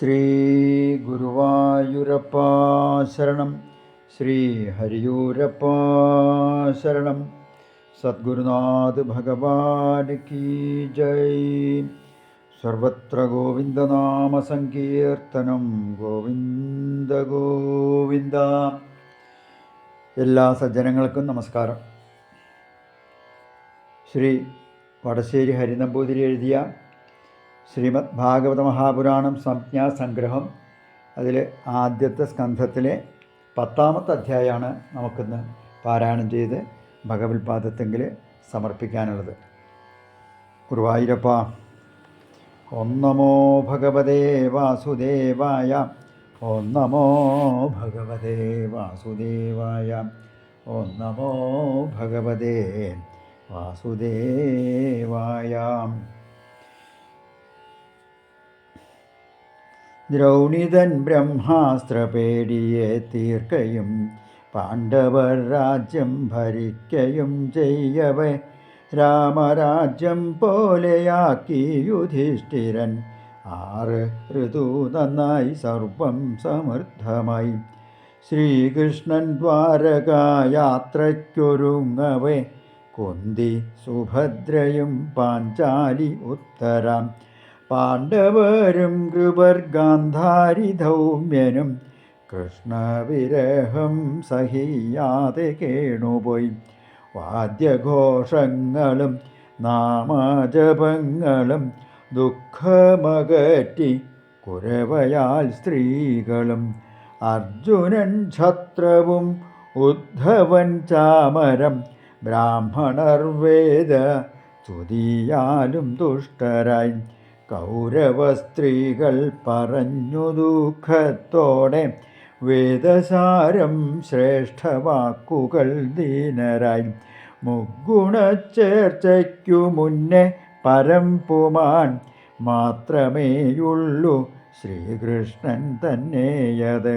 ശ്രീ ഗുരുവായൂരപ്പ ശരണം. ശ്രീ ഹരിയൂരപ്പ ശരണം. സദ്ഗുരുനാഥ് ഭഗവാൻ കി ജയ്. സർവത്ര ഗോവിന്ദനാമ സങ്കീർത്തനം. ഗോവിന്ദ ഗോവിന്ദ. എല്ലാ സജ്ജനങ്ങൾക്കും നമസ്കാരം. ശ്രീ വടശ്ശേരി ഹരിനമ്പൂതിരി എഴുതിയ ശ്രീമദ് ഭാഗവത മഹാപുരാണം സംജ്ഞാസംഗ്രഹം, അതിൽ ആദ്യത്തെ സ്കന്ധത്തിലെ 10ാമത്തെ അധ്യായമാണ് നമുക്കിന്ന് പാരായണം ചെയ്ത് ഭഗവത്പാദത്തെങ്കിൽ സമർപ്പിക്കാനുള്ളത്. ഗുരുവായൂരപ്പ. ഓം നമോ ഭഗവതേ വാസുദേവായ. ഓം നമോ ഭഗവതേ വാസുദേവായ. ഓം നമോ ഭഗവതേ വാസുദേവായ. ദ്രൗണിതൻ ബ്രഹ്മാസ്ത്രപേടിയെ തീർക്കയും പാണ്ഡവർ രാജ്യം ഭരിക്കയും ചെയ്യവേ രാമരാജ്യം പോലെയാക്കി യുധിഷ്ഠിരൻ 6 ഋതു നന്നായി സർവം സമൃദ്ധമായി. ശ്രീകൃഷ്ണൻ ദ്വാരകായാത്രയ്ക്കൊരുങ്ങവേ കുന്തി സുഭദ്രയും പാഞ്ചാലി ഉത്തരാം. പാണ്ഡവരും കൃപർ ഗാന്ധാരി ധൗമ്യനും കൃഷ്ണവിരഹം സഹിയാതെ കേണുപോയി. വാദ്യഘോഷങ്ങളും നാമജപങ്ങളും ദുഃഖമകറ്റി കുരവയാൽ സ്ത്രീകളും. അർജുനൻ ഛത്രവും ഉദ്ധവൻ ചാമരം ബ്രാഹ്മണർ വേദ ചുതിയാലും തുഷ്ടരായി. കൗരവ സ്ത്രീകൾ പറഞ്ഞു ദുഃഖത്തോടെ വേദസാരം ശ്രേഷ്ഠവാക്കുകൾ ദീനരായി. മുഗുണച്ചേർച്ചയ്ക്കു മുന്നേ പരംപുമാൻ മാത്രമേയുള്ളൂ ശ്രീകൃഷ്ണൻ തന്നെയത്.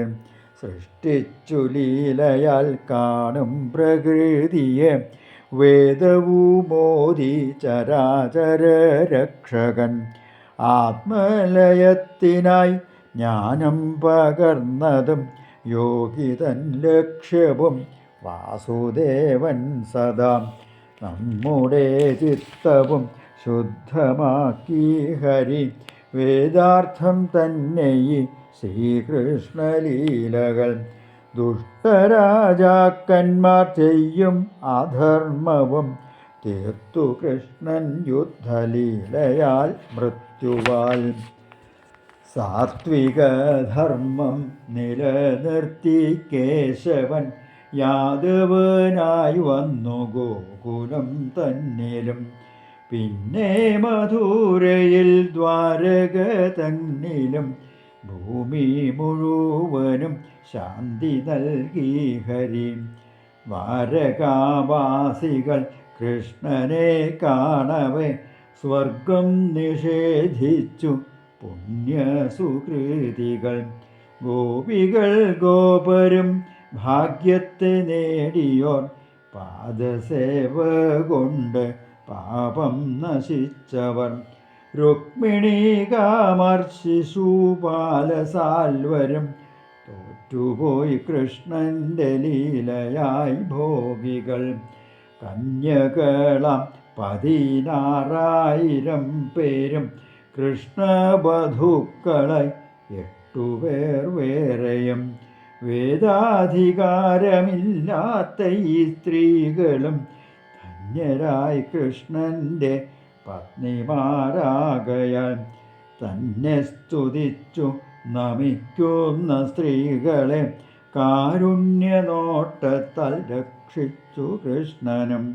സൃഷ്ടിച്ചു ലീലയാൽ കാണും പ്രകൃതിയെ വേദവുമോദി ചരാചര രക്ഷകൻ. ആത്മലയത്തിനായി ജ്ഞാനം പകർന്നതും യോഗിതൻ ലക്ഷ്യവും വാസുദേവൻ സദാ. നമ്മുടെ ചിത്തവും ശുദ്ധമാക്കി ഹരി വേദാർത്ഥം തന്നെ ഈ ശ്രീകൃഷ്ണലീലകൾ. ദുഷ്ടരാജാക്കന്മാർ ചെയ്യും അധർമ്മവും തീർത്തു കൃഷ്ണൻ യുദ്ധലീലയാൽ മൃത്യുവാൽ. സാത്വികധർമ്മം നിലനിർത്തി കേശവൻ യാദവനായി വന്നു ഗോകുലം തന്നിലും. പിന്നെ മധുരയിൽ ദ്വാരക തന്നിലും ഭൂമി മുഴുവനും ശാന്തി നൽകി ഹരി. ദ്വാരകാവാസികൾ കൃഷ്ണനെ കാണവേ സ്വർഗം നിഷേധിച്ചു പുണ്യസുകൃതികൾ. ഗോപികൾ ഗോപരും ഭാഗ്യത്തെ നേടിയോർ പാദസേവ കൊണ്ട് പാപം നശിച്ചവർ. രുക്മിണി കാമർ ശിശുപാലസാൽവരും തോറ്റുപോയി കൃഷ്ണന്റെ ലീലയായി ഭോഗികൾ. കന്യകളാം 16,000 പേരും കൃഷ്ണബധുക്കളായി 8 പേർ വേറെയും. വേദാധികാരമില്ലാത്ത ഈ സ്ത്രീകളും ധന്യരായി കൃഷ്ണന്റെ പത്നിമാരാകയാൽ. തന്നെ സ്തുതിച്ചു നമിക്കുന്ന സ്ത്രീകളെ കാരുണ്യനോട്ടത്താൽ രക്ഷിച്ചു കൃഷ്ണനും.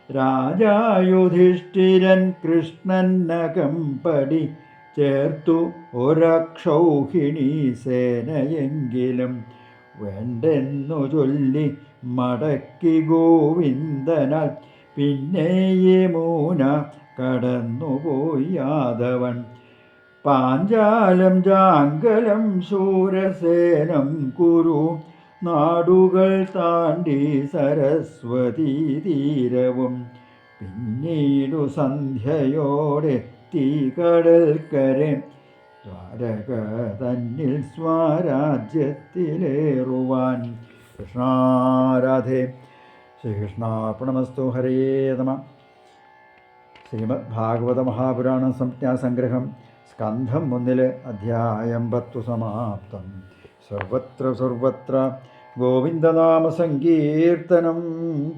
രാജായുധിഷ്ഠിരൻ കൃഷ്ണനകമ്പടി ചേർത്തു ഒരക്ഷൗഹിണി സേനയെങ്കിലും വേണ്ടെന്നു ചൊല്ലി മടക്കി ഗോവിന്ദനാൽ. പിന്നെ യമുന കടന്നുപോയി യാദവൻ. പാഞ്ചാലം ജാങ്കലം ശൂരസേനം കുരു നാടുകൾ താണ്ടി സരസ്വതീ തീരവും. പിന്നീടു സന്ധ്യയോടെ തീകടൽക്കരെ ദ്വാരക തന്നിൽ സ്വരാജ്യത്തിലേറുവാൻ. കൃഷ്ണാരാധേ. ശ്രീകൃഷ്ണാർപ്പണമസ്തു. ഹരേ നമ. ശ്രീമദ് ഭാഗവത മഹാപുരാണം സംജ്ഞാസംഗ്രഹം സ്കന്ധം 1 അധ്യായം 10 സമാപ്തം. സർവത്ര ഗോവിന്ദനാമസങ്കീർത്തനം.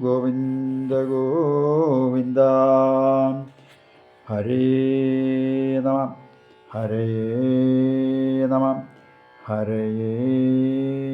ഗോവിന്ദ ഗോവിന്ദ. ഹരേ നമ. ഹരേ നമ. ഹരേ